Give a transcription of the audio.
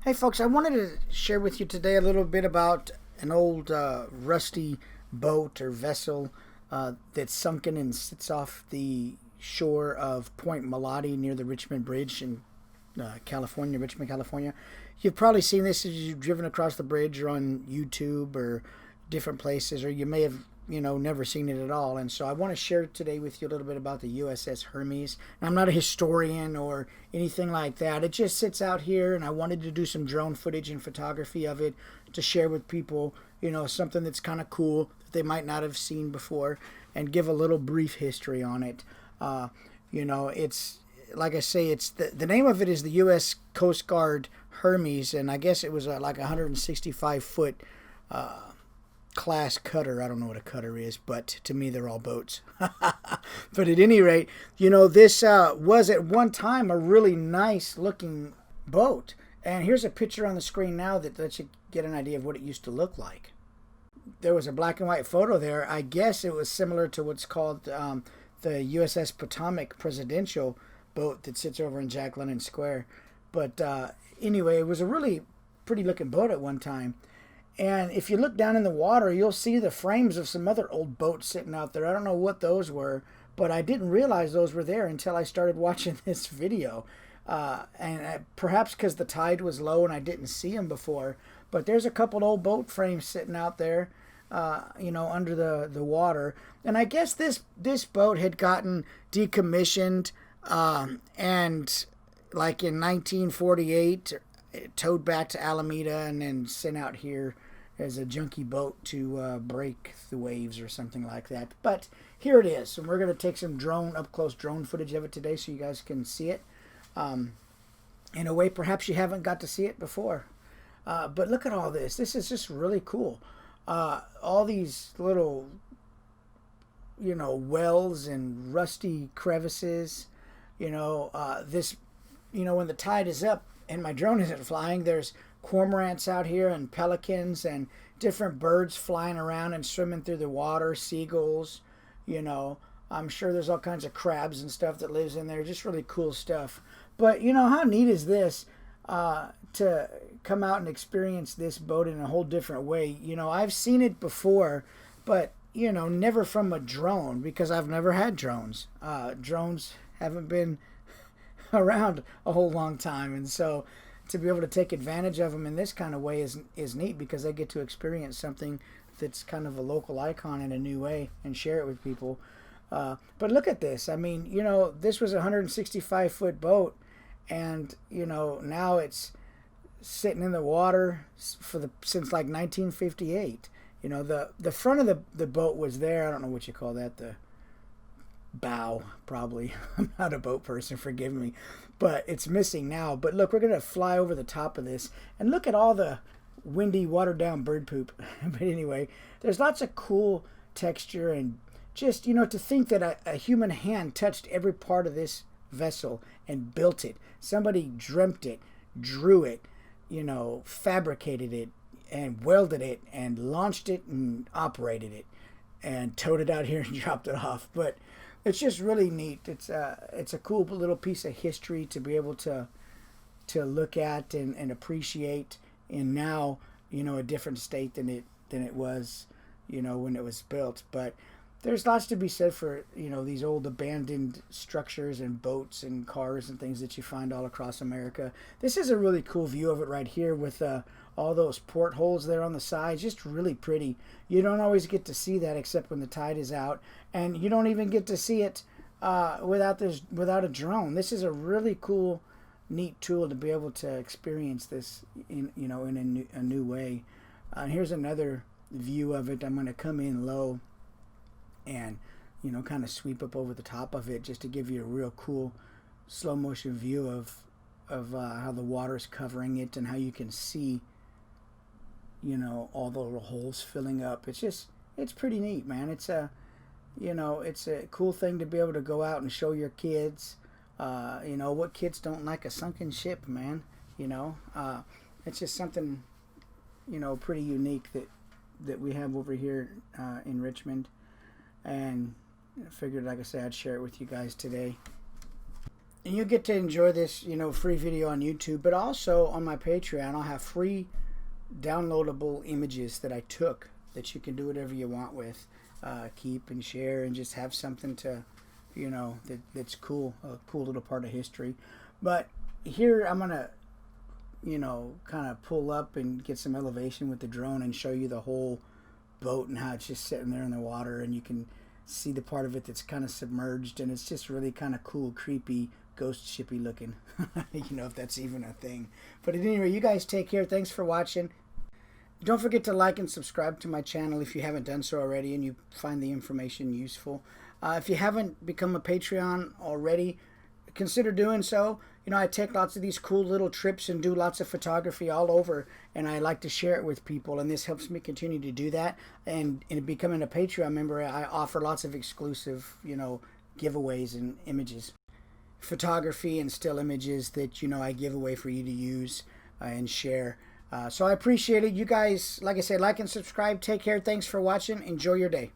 Hey folks, I wanted to share with you today a little bit about an old rusty boat or vessel that's sunken and sits off the shore of Point Molate near the Richmond Bridge in California, Richmond, California. You've probably seen this as you've driven across the bridge or on YouTube or different places, or you may have never seen it at all. And so I want to share today with you a little bit about the USS Hermes. And I'm not a historian or anything like that. It just sits out here, and I wanted to do some drone footage and photography of it to share with people, something that's kind of cool that they might not have seen before, and give a little brief history on it. It's like I say, it's the name of it is the U.S. Coast Guard Hermes, and I guess it was like a 165-foot class cutter. I don't know what a cutter is, but to me they're all boats. But at any rate, this was at one time a really nice looking boat. And here's a picture on the screen now that lets you get an idea of what it used to look like. There was a black and white photo there. I guess it was similar to what's called the USS Potomac presidential boat that sits over in Jack London Square. But anyway, it was a really pretty looking boat at one time. And if you look down in the water, you'll see the frames of some other old boats sitting out there. I don't know what those were, but I didn't realize those were there until I started watching this video. Perhaps because the tide was low and I didn't see them before. But there's a couple old boat frames sitting out there, under the water. And I guess this boat had gotten decommissioned and like in 1948, towed back to Alameda and then sent out here as a junky boat to break the waves or something like that. But here it is, and we're going to take some up-close drone footage of it today so you guys can see it in a way perhaps you haven't got to see it before. But look at all this. This is just really cool. All these little, wells and rusty crevices. When the tide is up, and my drone isn't flying, there's cormorants out here and pelicans and different birds flying around and swimming through the water, seagulls, I'm sure there's all kinds of crabs and stuff that lives in there, just really cool stuff. But how neat is this to come out and experience this boat in a whole different way? I've seen it before, but never from a drone, because I've never had drones. Drones haven't been around a whole long time, and so to be able to take advantage of them in this kind of way is neat, because they get to experience something that's kind of a local icon in a new way and share it with people. But look at this. I mean, this was a 165-foot boat, and now it's sitting in the water since like 1958. The front of the boat was there. I don't know what you call that, the bow, probably. I'm not a boat person, forgive me, but it's missing now. But look, we're gonna fly over the top of this and look at all the windy, watered down bird poop. But anyway, there's lots of cool texture, and just to think that a human hand touched every part of this vessel and built it. Somebody dreamt it, drew it, fabricated it and welded it and launched it and operated it and towed it out here and dropped it off. But it's just really neat. It's a cool little piece of history to be able to look at and appreciate in now, a different state than it was, when it was built. But there's lots to be said for, these old abandoned structures and boats and cars and things that you find all across America. This is a really cool view of it right here with all those portholes there on the sides. Just really pretty. You don't always get to see that except when the tide is out, and you don't even get to see it without a drone. This is a really cool, neat tool to be able to experience this in a new way. Here's another view of it. I'm going to come in low and kind of sweep up over the top of it just to give you a real cool slow motion view of how the water's covering it and how you can see all the little holes filling up. It's pretty neat, man. It's a cool thing to be able to go out and show your kids. What kids don't like a sunken ship, man? It's just something pretty unique that we have over here in Richmond. And I figured, like I said, I'd share it with you guys today. And you get to enjoy this, free video on YouTube, but also on my Patreon, I'll have free downloadable images that I took that you can do whatever you want with, keep and share, and just have something to, that's cool, a cool little part of history. But here I'm gonna, kind of pull up and get some elevation with the drone and show you the whole boat and how it's just sitting there in the water, and you can see the part of it that's kind of submerged, and it's just really kind of cool, creepy, ghost shippy looking. If that's even a thing. But anyway, you guys take care. Thanks for watching. Don't forget to like and subscribe to my channel if you haven't done so already and you find the information useful. If you haven't become a Patreon already, consider doing so. I take lots of these cool little trips and do lots of photography all over, and I like to share it with people, and this helps me continue to do that. And in becoming a Patreon member, I offer lots of exclusive, giveaways and images, photography and still images that, I give away for you to use and share. So I appreciate it. You guys, like I said, like and subscribe. Take care. Thanks for watching. Enjoy your day.